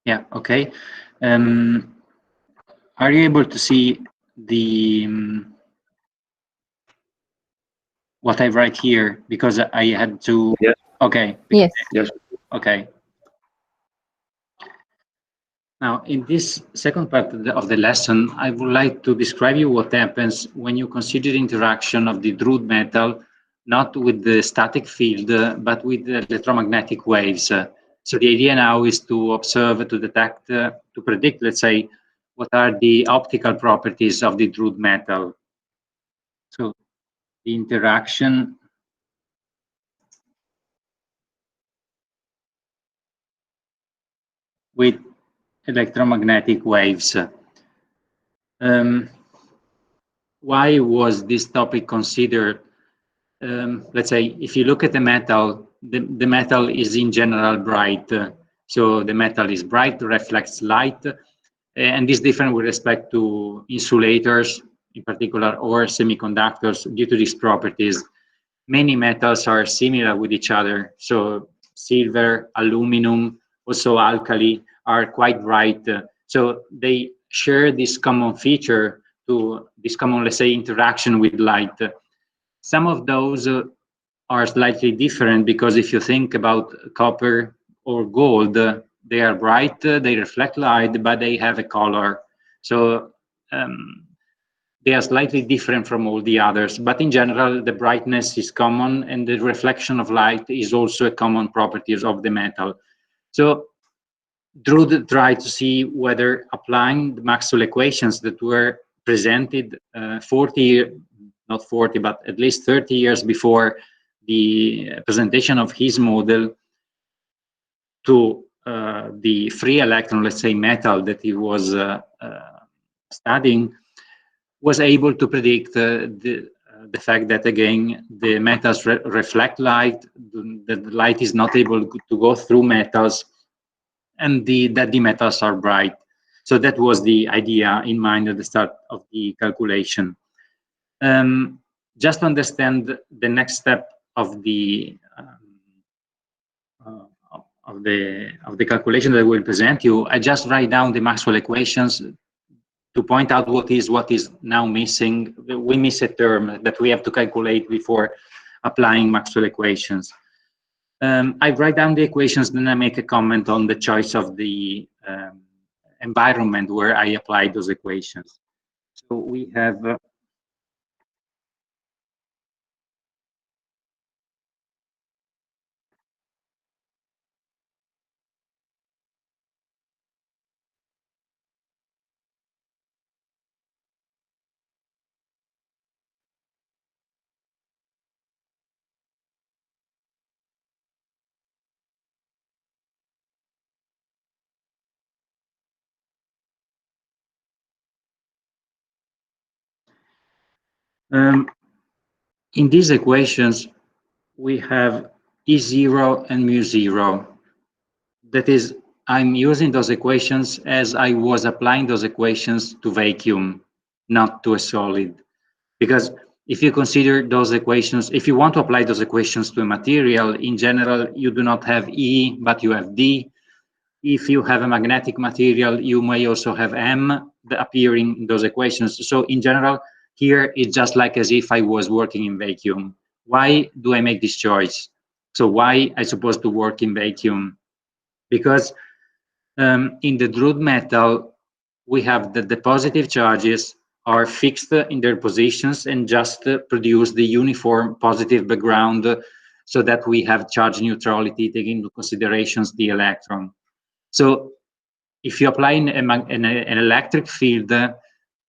Yeah, okay. Are you able to see the what I write here? Because I had to. Yes. Okay. Yes. Yes. Okay. Now, in this second part of the lesson, I would like to describe you what happens when you consider the interaction of the Drude metal, not with the static field, but with the electromagnetic waves. So the idea now is to observe, to detect, to predict, let's say, what are the optical properties of the Drude metal. So the interaction with electromagnetic waves. Why was this topic considered? Let's say, if you look at the metal, the metal is in general bright. So the metal is bright, reflects light, and is different with respect to insulators in particular, or semiconductors due to these properties. Many metals are similar with each other. So silver, aluminum, also alkali are quite bright. So they share this common feature, to this common, let's say, interaction with light. Some of those are slightly different, because if you think about copper or gold, they are bright, they reflect light, but they have a color. So they are slightly different from all the others, but in general, the brightness is common, and the reflection of light is also a common property of the metal. So Drude tried to see whether applying the Maxwell equations that were presented not 40, but at least 30 years before the presentation of his model to the free electron, let's say, metal that he was studying, was able to predict the fact that, again, the metals reflect light, that the light is not able to go through metals, and that the metals are bright. So that was the idea in mind at the start of the calculation. Just to understand the next step of the calculation that I will present you, I just write down the Maxwell equations to point out what is now missing. We miss a term that we have to calculate before applying Maxwell equations. I write down the equations, then I make a comment on the choice of the environment where I apply those equations. So we have in these equations, we have E0 and mu0. That is, I'm using those equations as I was applying those equations to vacuum, not to a solid. Because if you consider those equations, if you want to apply those equations to a material, in general, you do not have E, but you have D. If you have a magnetic material, you may also have M appearing in those equations. So in general, here it's just like as if I was working in vacuum. Why do I make this choice? So why I supposed to work in vacuum? Because in the Drude metal, we have the positive charges are fixed in their positions and just produce the uniform positive background, so that we have charge neutrality, taking into considerations the electron. So if you apply an electric field,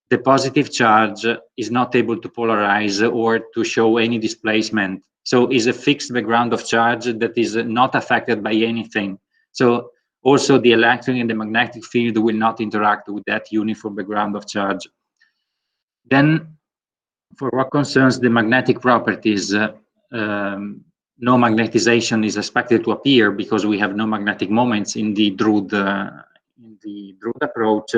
the positive charge is not able to polarize or to show any displacement. So it's a fixed background of charge that is not affected by anything. So also the electric and the magnetic field will not interact with that uniform background of charge. Then, for what concerns the magnetic properties, no magnetization is expected to appear, because we have no magnetic moments in the Drude approach.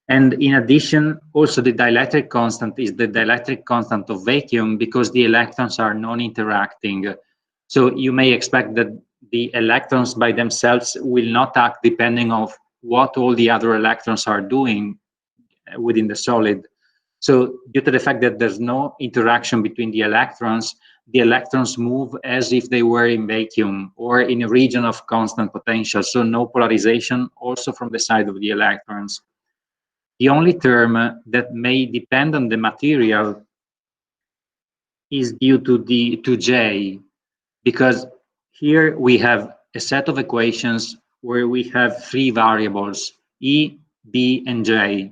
And in addition, also the dielectric constant is the dielectric constant of vacuum, because the electrons are non-interacting. So you may expect that the electrons by themselves will not act depending on what all the other electrons are doing within the solid. So due to the fact that there's no interaction between the electrons move as if they were in vacuum or in a region of constant potential, so no polarization also from the side of the electrons. The only term that may depend on the material is due to J, because here we have a set of equations where we have three variables, E, B, and J.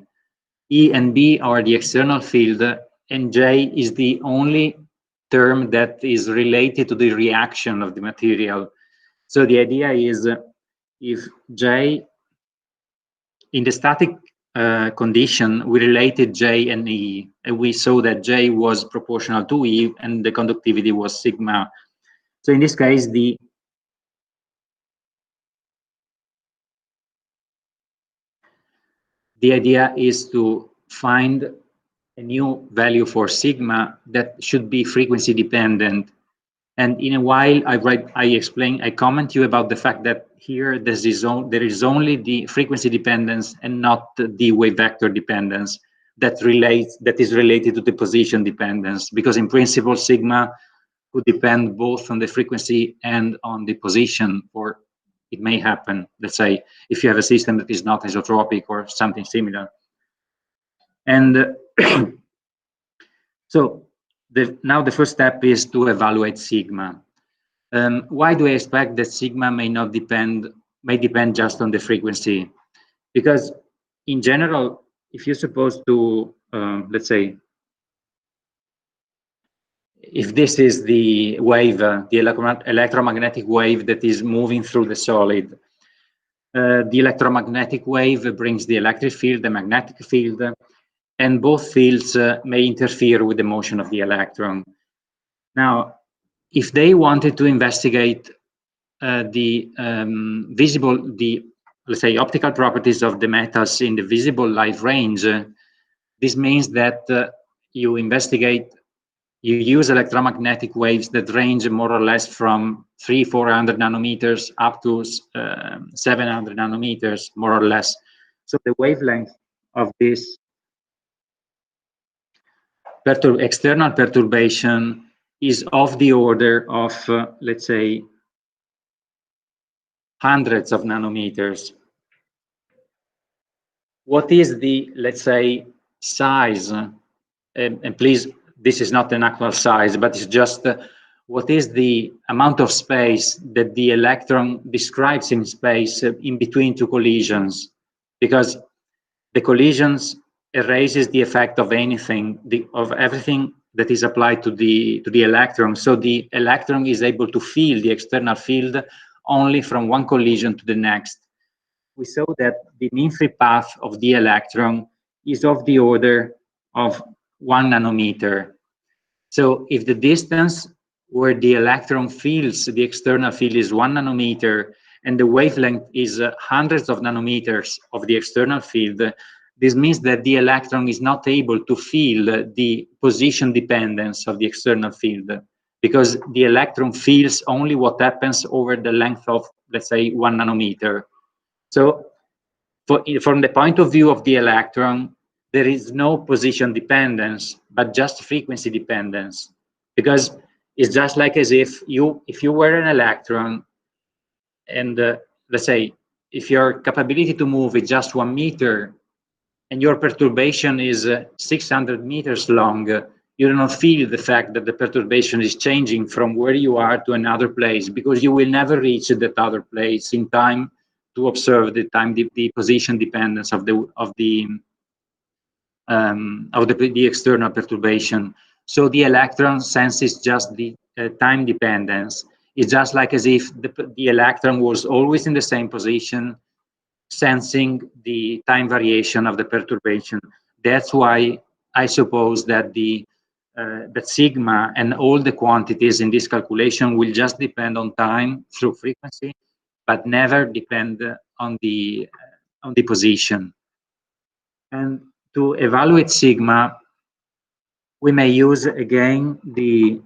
E and B are the external field, and J is the only term that is related to the reaction of the material. So the idea is if J, in the static condition, we related J and E, and we saw that J was proportional to E and the conductivity was sigma. So in this case, the idea is to find a new value for sigma that should be frequency dependent. And in a while, I comment you about the fact that here there is only the frequency dependence and not the wave vector dependence that is related to the position dependence, because in principle sigma could depend both on the frequency and on the position, or it may happen, let's say, if you have a system that is not isotropic or something similar. And so now the first step is to evaluate sigma. Why do I expect that sigma may depend just on the frequency? Because in general, if you're supposed to, let's say, if this is the wave, the electromagnetic wave that is moving through the solid, the electromagnetic wave brings the electric field, the magnetic field, and both fields may interfere with the motion of the electron. Now, if they wanted to investigate let's say, optical properties of the metals in the visible light range, this means that you use electromagnetic waves that range more or less from 300-400 nanometers up to 700 nanometers, more or less. So the wavelength of this external perturbation is of the order of, let's say, hundreds of nanometers. What is the, let's say, size? And please, this is not an actual size, but it's just what is the amount of space that the electron describes in space in between two collisions? Because the collisions erases the effect of anything, of everything that is applied to the electron. So the electron is able to feel the external field only from one collision to the next. We saw that the mean free path of the electron is of the order of 1 nanometer. So if the distance where the electron feels the external field is 1 nanometer and the wavelength is hundreds of nanometers of the external field, this means that the electron is not able to feel the position dependence of the external field, because the electron feels only what happens over the length of, let's say, 1 nanometer. So from the point of view of the electron, there is no position dependence, but just frequency dependence, because it's just like as if you were an electron, and let's say if your capability to move is just 1 meter, and your perturbation is 600 meters long, you do not feel the fact that the perturbation is changing from where you are to another place, because you will never reach that other place in time to observe the position dependence of the external perturbation. So the electron senses just the time dependence. It's just like as if the electron was always in the same position, sensing the time variation of the perturbation. That's why I suppose that that sigma and all the quantities in this calculation will just depend on time through frequency, but never depend on the position. And to evaluate sigma, we may use again the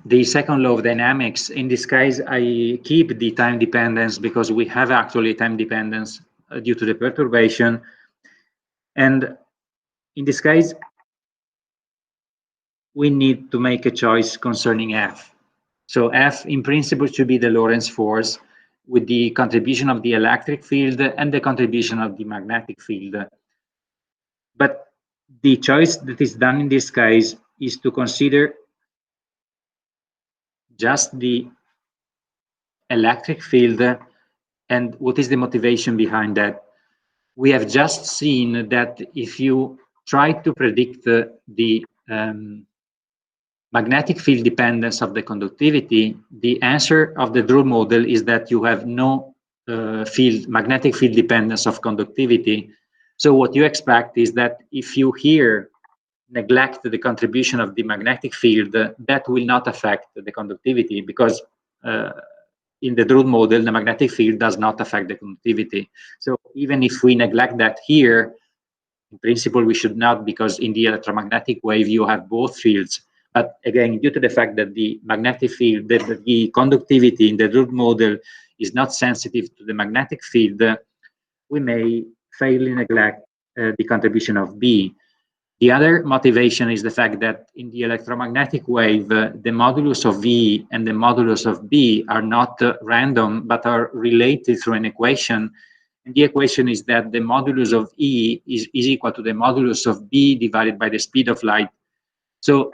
the second law of dynamics. In this case, I keep the time dependence because we have actually time dependence due to the perturbation. And in this case, we need to make a choice concerning F. So F, in principle, should be the Lorentz force with the contribution of the electric field and the contribution of the magnetic field. But the choice that is done in this case is to consider just the electric field. And what is the motivation behind that? We have just seen that if you try to predict the magnetic field dependence of the conductivity, the answer of the Drude model is that you have no magnetic field dependence of conductivity. So what you expect is that if you here neglect the contribution of the magnetic field, that will not affect the conductivity, because in the Drude model, the magnetic field does not affect the conductivity. So even if we neglect that here, in principle, we should not, because in the electromagnetic wave, you have both fields. But again, due to the fact that the magnetic field, the conductivity in the Drude model is not sensitive to the magnetic field, we may fairly neglect the contribution of B. The other motivation is the fact that in the electromagnetic wave, the modulus of V and the modulus of B are not random, but are related through an equation. And the equation is that the modulus of E is equal to the modulus of B divided by the speed of light. So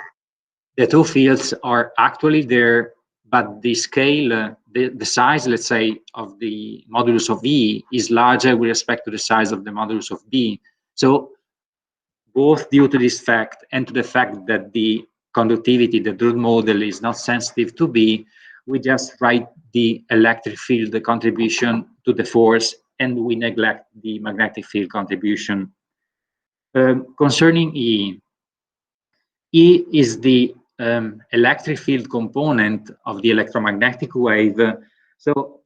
the two fields are actually there, but the scale, the size, let's say, of the modulus of E is larger with respect to the size of the modulus of B. So both due to this fact and to the fact that the conductivity, the Drude model, is not sensitive to B, we just write the electric field contribution to the force, and we neglect the magnetic field contribution. Concerning E, E is the electric field component of the electromagnetic wave. So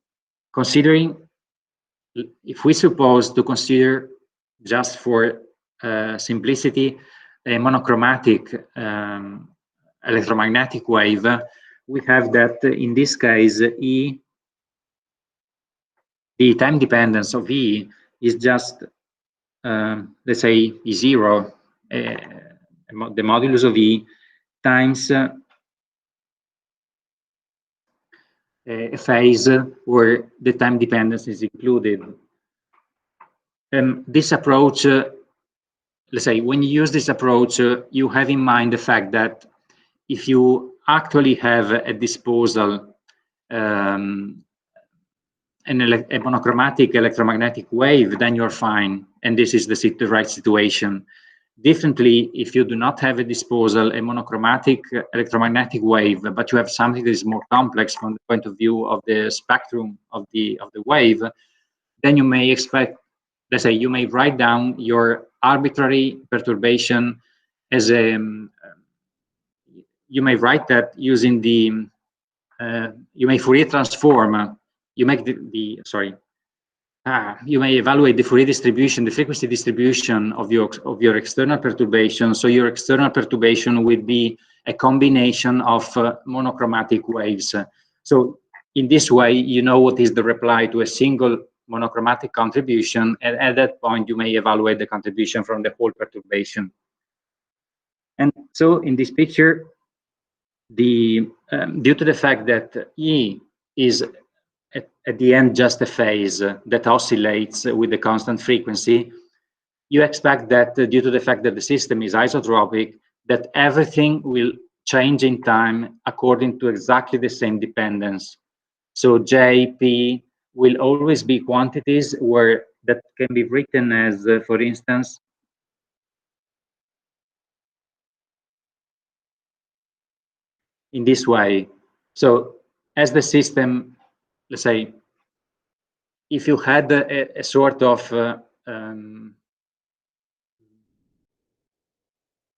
considering, if we suppose to consider, just for simplicity, a monochromatic electromagnetic wave, we have that in this case, E, the time dependence of E is just, let's say, E0, the modulus of E times a phase where the time dependence is included. This approach, let's say, when you use this approach, you have in mind the fact that if you actually have at disposal a monochromatic electromagnetic wave, then you're fine, and this is the right situation. Differently, if you do not have at disposal a monochromatic electromagnetic wave, but you have something that is more complex from the point of view of the spectrum of the wave, then you may expect, let's say, you may write down your arbitrary perturbation as a, you may write that using the, you may Fourier transform, you make you may evaluate the Fourier distribution, the frequency distribution of your external perturbation. So your external perturbation would be a combination of monochromatic waves. So in this way, you know what is the reply to a single monochromatic contribution, and at that point, you may evaluate the contribution from the whole perturbation. And so in this picture, due to the fact that E is at the end just a phase that oscillates with the constant frequency, you expect that due to the fact that the system is isotropic, that everything will change in time according to exactly the same dependence. So J, P will always be quantities where that can be written as, for instance, in this way. So as the system, let's say, if you had a sort of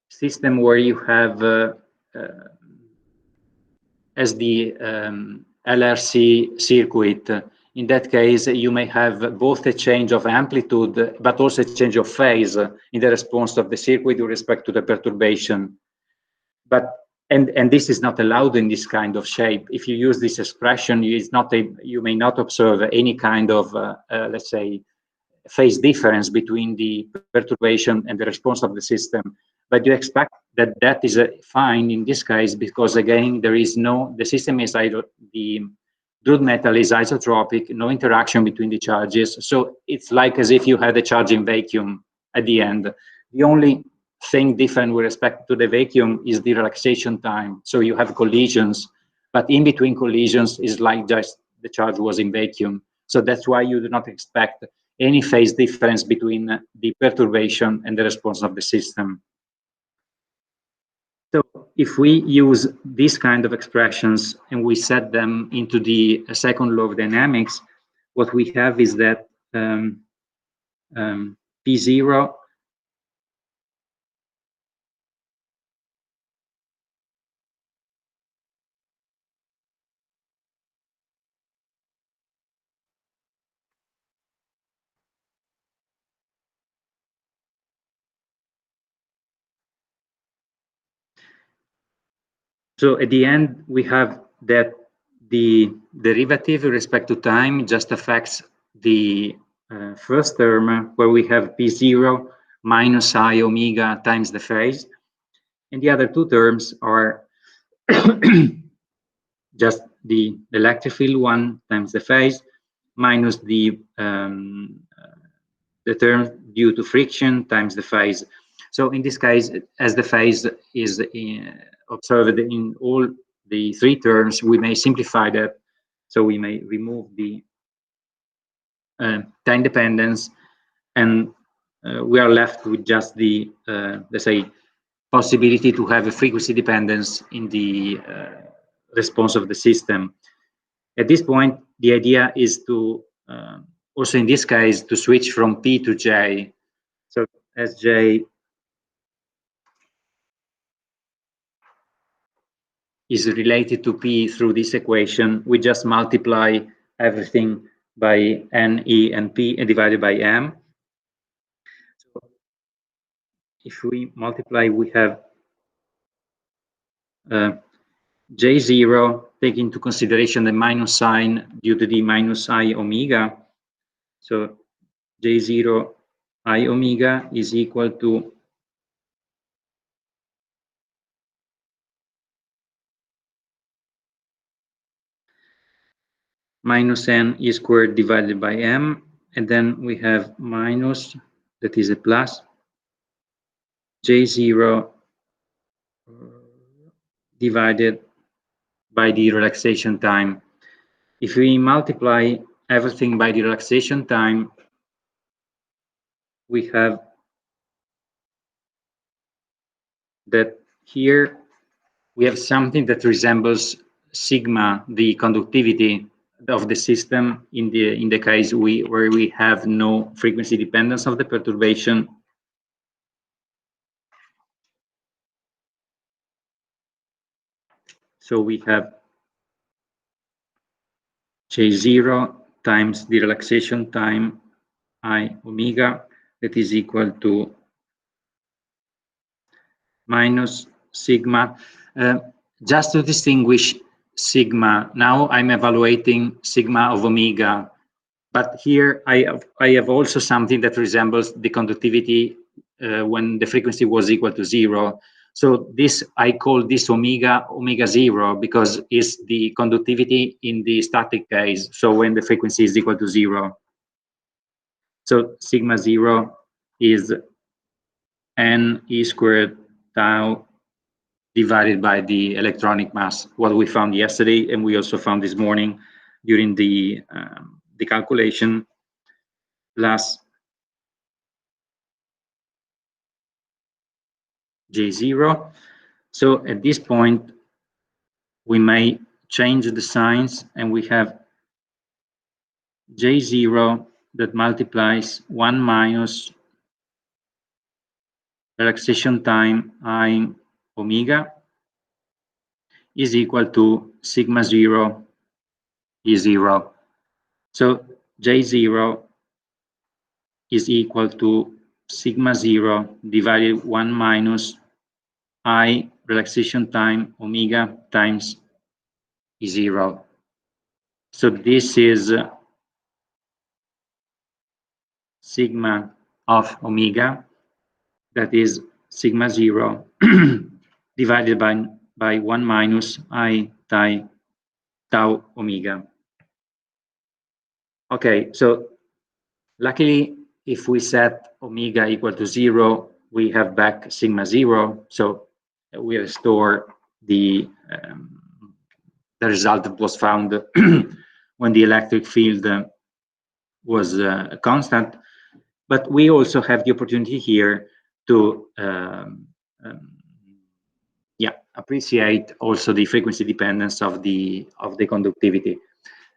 system where you have as the LRC circuit, in that case, you may have both a change of amplitude, but also a change of phase in the response of the circuit with respect to the perturbation. But And this is not allowed in this kind of shape. If you use this expression, you may not observe any kind of, let's say, phase difference between the perturbation and the response of the system. But you expect that that is fine in this case, because again, the system is the Drude metal is isotropic, no interaction between the charges. So it's like as if you had a charging vacuum at the end. The only thing different with respect to the vacuum is the relaxation time. So you have collisions, but in between collisions is like just the charge was in vacuum. So that's why you do not expect any phase difference between the perturbation and the response of the system. So if we use these kind of expressions and we set them into the second law of dynamics, what we have is that P0 So at the end, we have that the derivative with respect to time just affects the first term, where we have P0 minus I omega times the phase. And the other two terms are just the electric field 1 times the phase minus the term due to friction times the phase. So in this case, as the phase is observed in all the three terms, we may simplify that. So we may remove the time dependence, and we are left with just the, let's say, possibility to have a frequency dependence in the response of the system. At this point, the idea is to, also in this case, to switch from P to J. So as J is related to P through this equation, we just multiply everything by N, E, and P and divided by M. So if we multiply, we have J0, take into consideration the minus sign due to the minus I omega. So J0 I omega is equal to minus N E squared divided by M, and then we have minus, that is a plus, J0 divided by the relaxation time. If we multiply everything by the relaxation time, we have that here we have something that resembles sigma, the conductivity of the system in the case where we have no frequency dependence of the perturbation. So we have J0 times the relaxation time I omega, that is equal to minus sigma. Just to distinguish sigma, now I'm evaluating sigma of omega, but here I have also something that resembles the conductivity when the frequency was equal to 0. So this, I call this omega 0, because it's the conductivity in the static case, so when the frequency is equal to 0. So sigma 0 is N E squared tau divided by the electronic mass, what we found yesterday, and we also found this morning during the calculation, plus J0. So at this point, we may change the signs, and we have J0 that multiplies 1 minus relaxation time I omega is equal to sigma 0 E0. So J0 is equal to sigma 0 divided 1 minus I relaxation time omega times E0. So this is sigma of omega, that is sigma 0 divided by 1 minus I tau omega. Okay, so luckily, if we set omega equal to 0, we have back sigma 0, so we restore the result that was found when the electric field was constant. But we also have the opportunity here to appreciate also the frequency dependence of the conductivity.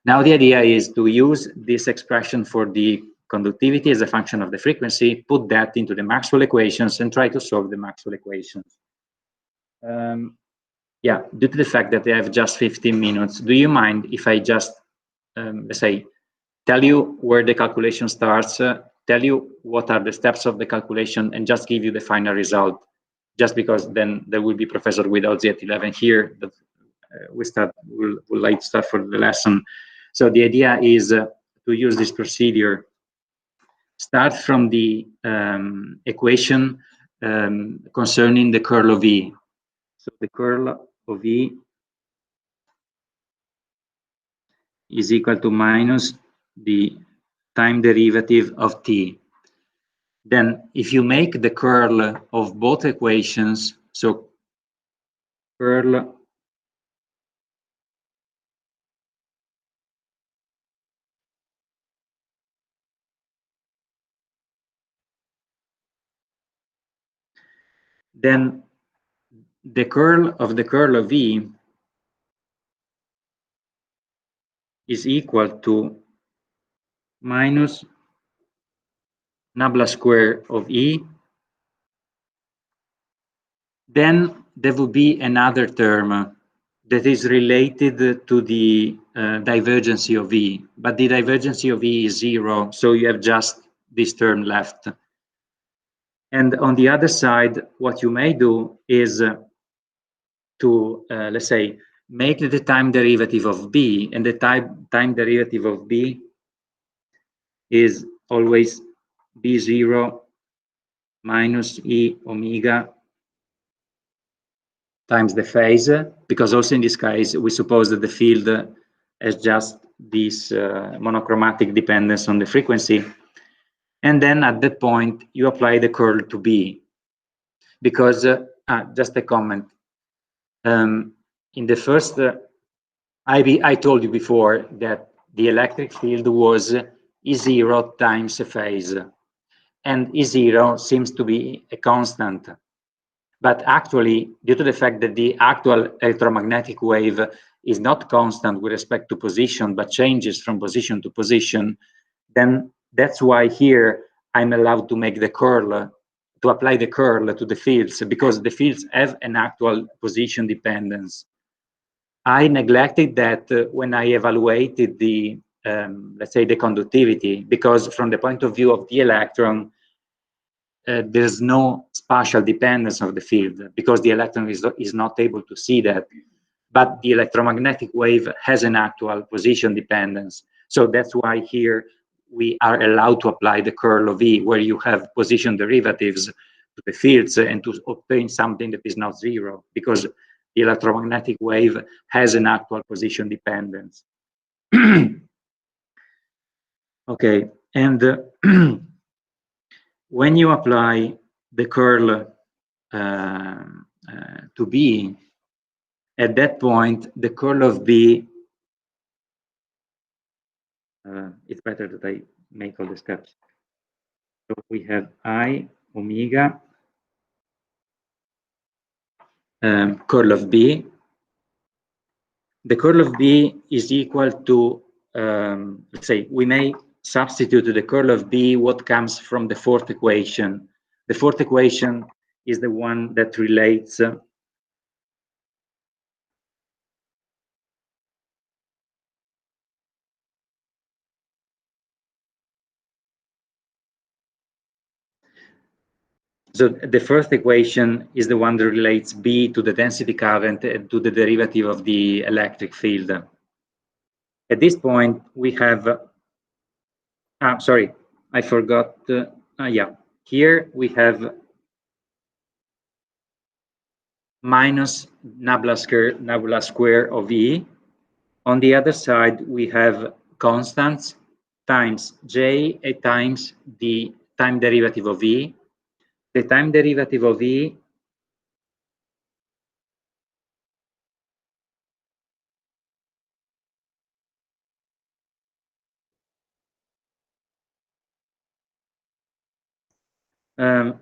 Now the idea is to use this expression for the conductivity as a function of the frequency, put that into the Maxwell equations, and try to solve the Maxwell equations. Due to the fact that I have just 15 minutes, do you mind if I just, let's say, tell you where the calculation starts, tell you what are the steps of the calculation, and just give you the final result, just because then there will be Professor Guidozzi at 11 here, but we'll like to start for the lesson. So the idea is to use this procedure. Start from the equation concerning the curl of E. So the curl of E is equal to minus the time derivative of t. Then if you make the curl of both equations, so curl then the curl of E is equal to minus nabla square of E. Then there will be another term that is related to the divergence of E, but the divergence of E is 0, so you have just this term left. And on the other side, what you may do is to, let's say, make the time derivative of B, and the time derivative of B is always B0 minus E omega times the phase, because also in this case, we suppose that the field has just this monochromatic dependence on the frequency. And then at that point, you apply the curl to B. Because, just a comment, in the first, I told you before that the electric field was E0 times a phase. And E0 seems to be a constant. But actually, due to the fact that the actual electromagnetic wave is not constant with respect to position, but changes from position to position, then that's why here I'm allowed to make the curl, to apply the curl to the fields, because the fields have an actual position dependence. I neglected that when I evaluated the, let's say, the conductivity, because from the point of view of the electron, there's no spatial dependence of the field, because the electron is not able to see that. But the electromagnetic wave has an actual position dependence. So that's why here we are allowed to apply the curl of E, where you have position derivatives to the fields and to obtain something that is not 0, because the electromagnetic wave has an actual position dependence. Okay, and when you apply the curl to B, at that point, the curl of B, it's better that I make all the steps. So we have I omega curl of B. The curl of B is equal to, let's say, we may substitute to the curl of B what comes from the fourth equation. The fourth equation is the one that relates So the first equation is the one that relates B to the density current and to the derivative of the electric field. At this point, we have, sorry, I forgot, yeah, here we have minus nabla square of E. On the other side, we have constants times J times the time derivative of E. The time derivative of E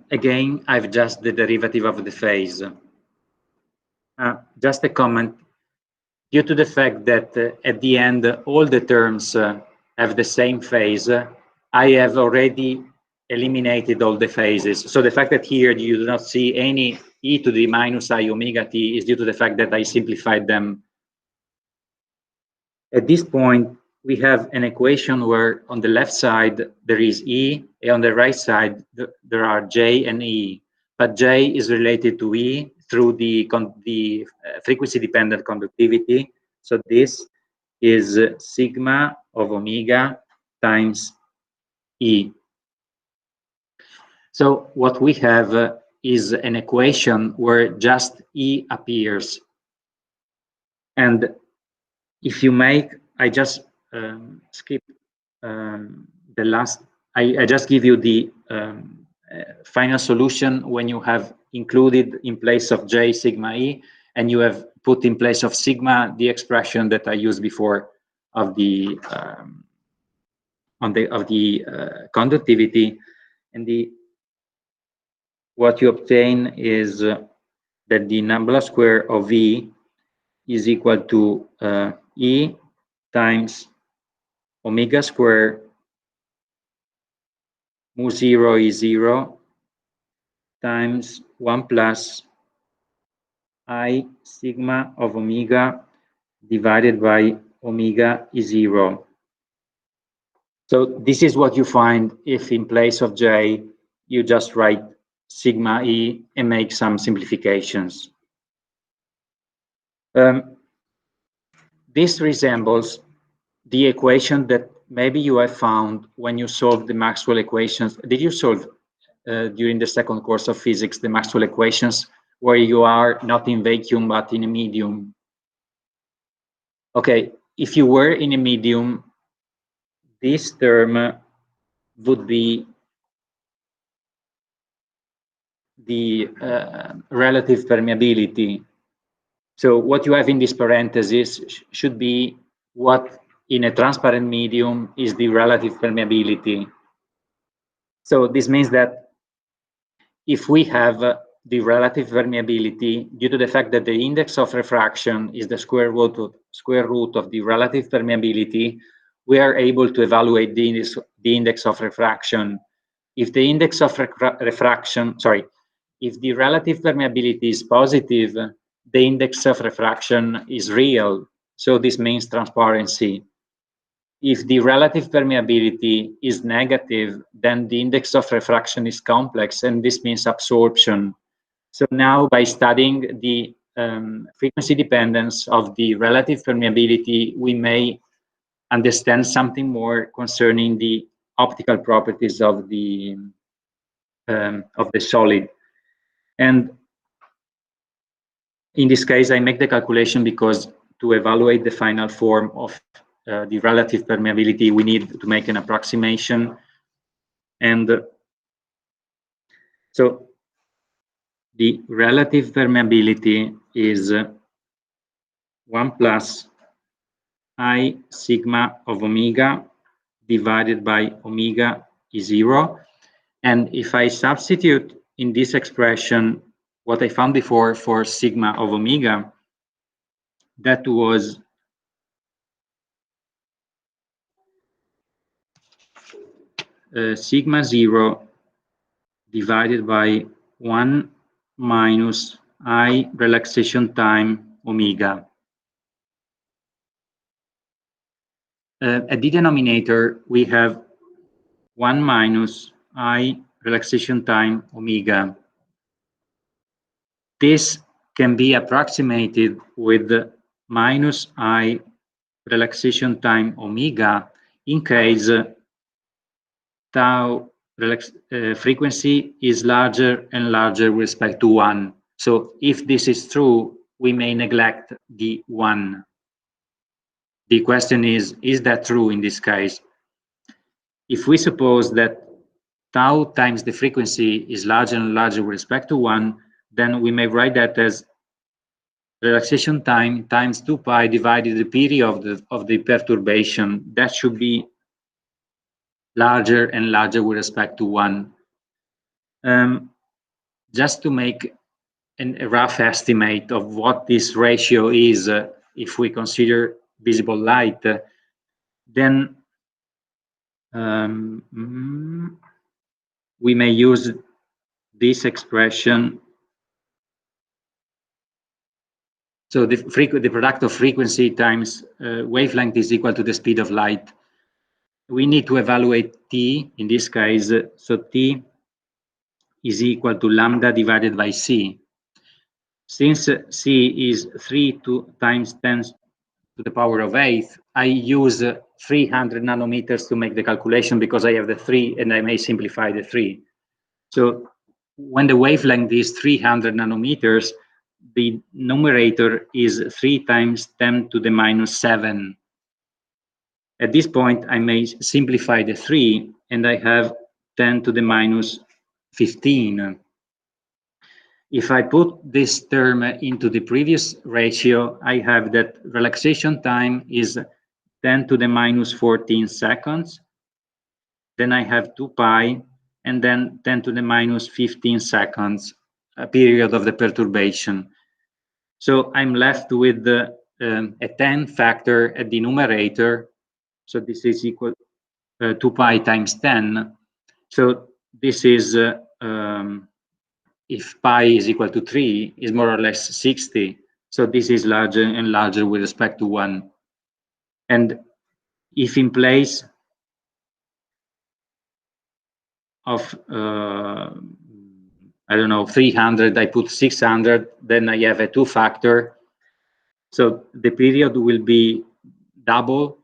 again, I've just the derivative of the phase. Just a comment. Due to the fact that at the end, all the terms have the same phase, I have already eliminated all the phases. So the fact that here you do not see any e to the minus I omega t is due to the fact that I simplified them. At this point, we have an equation where on the left side there is E, and on the right side there are J and E. But J is related to E through the frequency-dependent conductivity. So this is sigma of omega times E. So what we have is an equation where just E appears. And if you make, I just skip the last, I just give you the final solution when you have included in place of J sigma E, and you have put in place of sigma the expression that I used before of the conductivity, and what you obtain is that the nabla square of E is equal to E times omega square mu 0 is 0 times 1 plus I sigma of omega divided by omega is 0. So this is what you find if in place of J, you just write sigma E and make some simplifications. This resembles the equation that maybe you have found when you solved the Maxwell equations. Did you solve during the second course of physics the Maxwell equations where you are not in vacuum but in a medium? Okay, if you were in a medium, this term would be the relative permeability. So what you have in this parenthesis should be what in a transparent medium is the relative permeability. So this means that if we have the relative permeability due to the fact that the index of refraction is the square root of the relative permeability, we are able to evaluate the index of refraction. If the index of refraction, sorry, if the relative permeability is positive, the index of refraction is real. So this means transparency. If the relative permeability is negative, then the index of refraction is complex, and this means absorption. So now by studying the frequency dependence of the relative permeability, we may understand something more concerning the optical properties of the solid. And in this case, I make the calculation because to evaluate the final form of the relative permeability, we need to make an approximation. And so the relative permeability is 1 plus I sigma of omega divided by omega is 0. And if I substitute in this expression what I found before for sigma of omega, that was sigma 0 divided by 1 minus I relaxation time omega. At the denominator, we have 1 minus I relaxation time omega. This can be approximated with minus I relaxation time omega in case tau frequency is larger and larger with respect to 1. So if this is true, we may neglect the 1. The question is that true in this case? If we suppose that tau times the frequency is larger and larger with respect to 1, then we may write that as relaxation time times 2 pi divided the period of the perturbation. That should be larger and larger with respect to 1. Just to make a rough estimate of what this ratio is, if we consider visible light, then we may use this expression. So the product of frequency times wavelength is equal to the speed of light. We need to evaluate t in this case, so t is equal to lambda divided by c. Since c is 3 times 10 to the power of 8, I use 300 nanometers to make the calculation because I have the 3 and I may simplify the 3. So when the wavelength is 300 nanometers, the numerator is 3 times 10 to the minus 7. At this point, I may simplify the 3 and I have 10 to the minus 15. If I put this term into the previous ratio, I have that relaxation time is 10 to the minus 14 seconds. Then I have 2 pi, and then 10 to the minus 15 seconds, a period of the perturbation. So I'm left with a 10 factor at the numerator. So this is equal to 2 pi times 10. So this is if pi is equal to 3, is more or less 60. So this is larger and larger with respect to 1. And if in place of, I don't know, 300, I put 600, then I have a 2 factor. So the period will be double.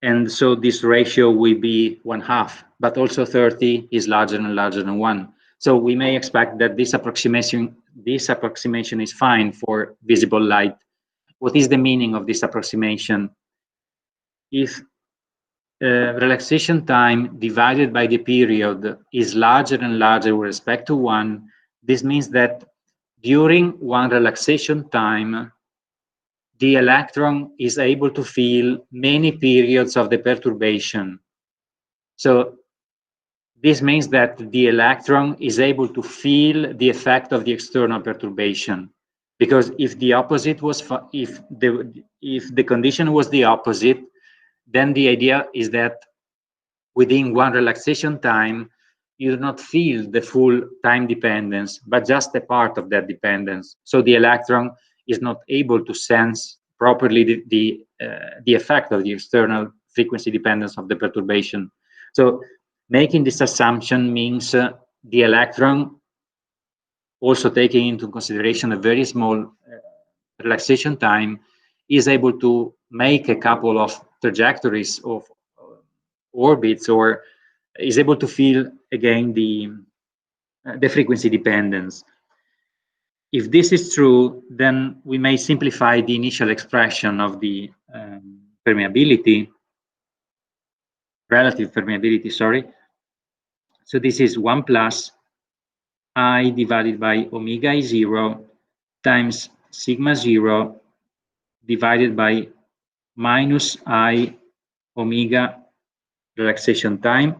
And so this ratio will be 1/2, but also 30 is larger and larger than 1. So we may expect that this approximation is fine for visible light. What is the meaning of this approximation? If relaxation time divided by the period is larger and larger with respect to 1, this means that during one relaxation time, the electron is able to feel many periods of the perturbation. So this means that the electron is able to feel the effect of the external perturbation. Because if the opposite was, if the condition was the opposite, then the idea is that within one relaxation time, you do not feel the full time dependence, but just a part of that dependence. So the electron is not able to sense properly the effect of the external frequency dependence of the perturbation. So making this assumption means the electron, also taking into consideration a very small relaxation time, is able to make a couple of trajectories of orbits, or is able to feel again the frequency dependence. If this is true, then we may simplify the initial expression of the permeability, relative permeability, sorry. So this is 1 plus I divided by omega is 0 times sigma 0 divided by minus I omega relaxation time.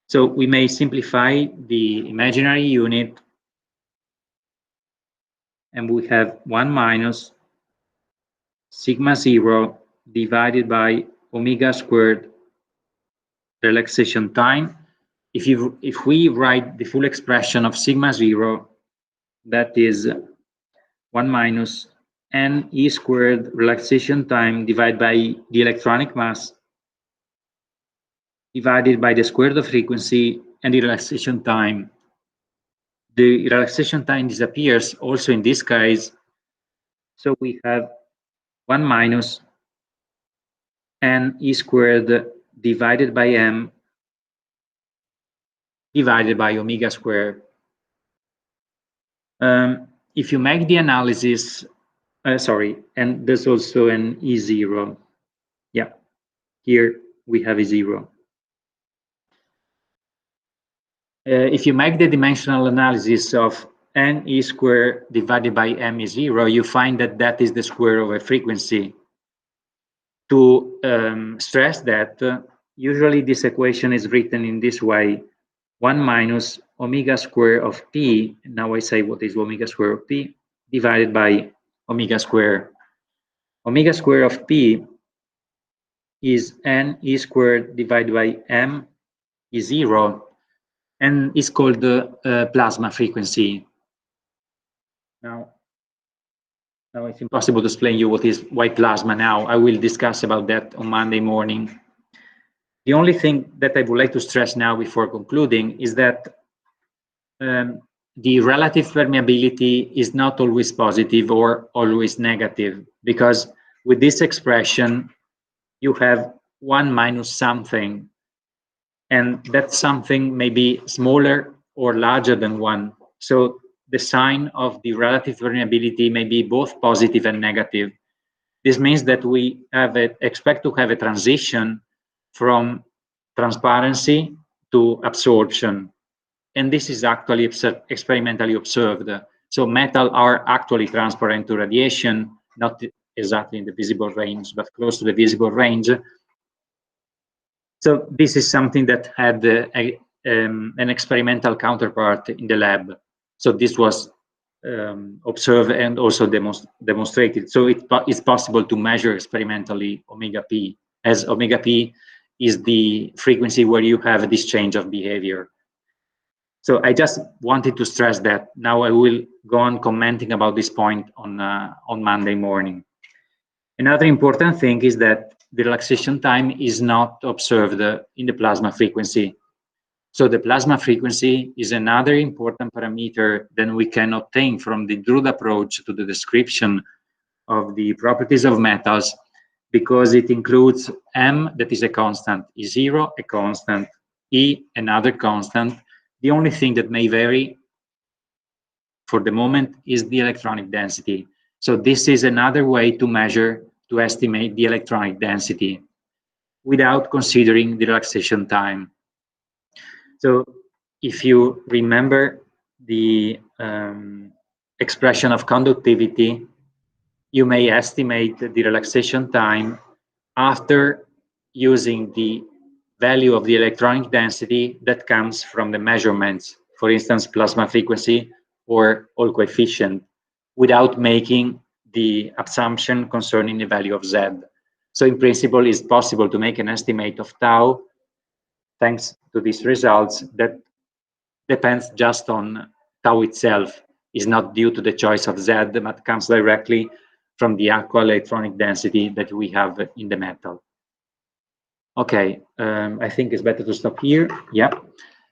So we may simplify the imaginary unit, and we have 1 minus sigma 0 divided by omega squared relaxation time. If we write the full expression of sigma 0, that is 1 minus n e squared relaxation time divided by the electronic mass divided by the square root of frequency and the relaxation time. the relaxation time disappears also in this case. So we have 1 minus n e squared divided by m divided by omega squared. If you make the analysis, and there's also an E0. Yeah, here we have E0. If you make the dimensional analysis of n e squared divided by m is 0, you find that that is the square of a frequency. To stress that, usually this equation is written in this way: 1 minus omega square of p, now I say what is omega square of p, divided by omega square. Omega square of p is n e squared divided by m is 0, and is called the plasma frequency. Now it's impossible to explain you what is why plasma now. I will discuss about that on Monday morning. The only thing that I would like to stress now before concluding is that the relative permeability is not always positive or always negative, because with this expression you have 1 minus something, and that something may be smaller or larger than 1. So the sign of the relative permeability may be both positive and negative. This means that we expect to have a transition from transparency to absorption. And this is actually experimentally observed. So metals are actually transparent to radiation, not exactly in the visible range, but close to the visible range. So this is something that had an experimental counterpart in the lab. So this was observed and also demonstrated. So it's possible to measure experimentally omega p, as omega p is the frequency where you have this change of behavior. So I just wanted to stress that. Now I will go on commenting about this point on Monday morning. Another important thing is that the relaxation time is not observed in the plasma frequency. So the plasma frequency is another important parameter that we can obtain from the Drude approach to the description of the properties of metals, because it includes m, that is a constant, E0, a constant, E, another constant. The only thing that may vary for the moment is the electronic density. So this is another way to measure, to estimate the electronic density without considering the relaxation time. So if you remember the expression of conductivity, you may estimate the relaxation time after using the value of the electronic density that comes from the measurements, for instance, plasma frequency or Hall coefficient, without making the assumption concerning the value of Z. So in principle, it's possible to make an estimate of tau thanks to these results that depends just on tau itself. Is not due to the choice of Z, but comes directly from the actual electronic density that we have in the metal. Okay, I think it's better to stop here. Yeah.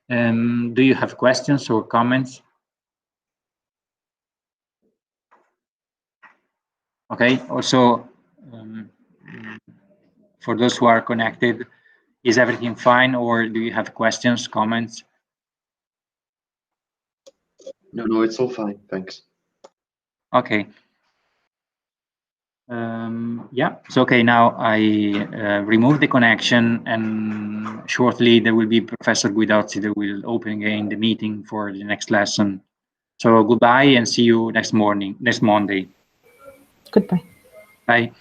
Do you have questions or comments? Okay, also, for those who are connected, is everything fine, or do you have questions, comments? No, it's all fine, thanks. Okay. Yeah, so okay, now I remove the connection, and shortly there will be Professor Guidozzi that will open again the meeting for the next lesson. So goodbye and see you next Monday. Goodbye. Bye.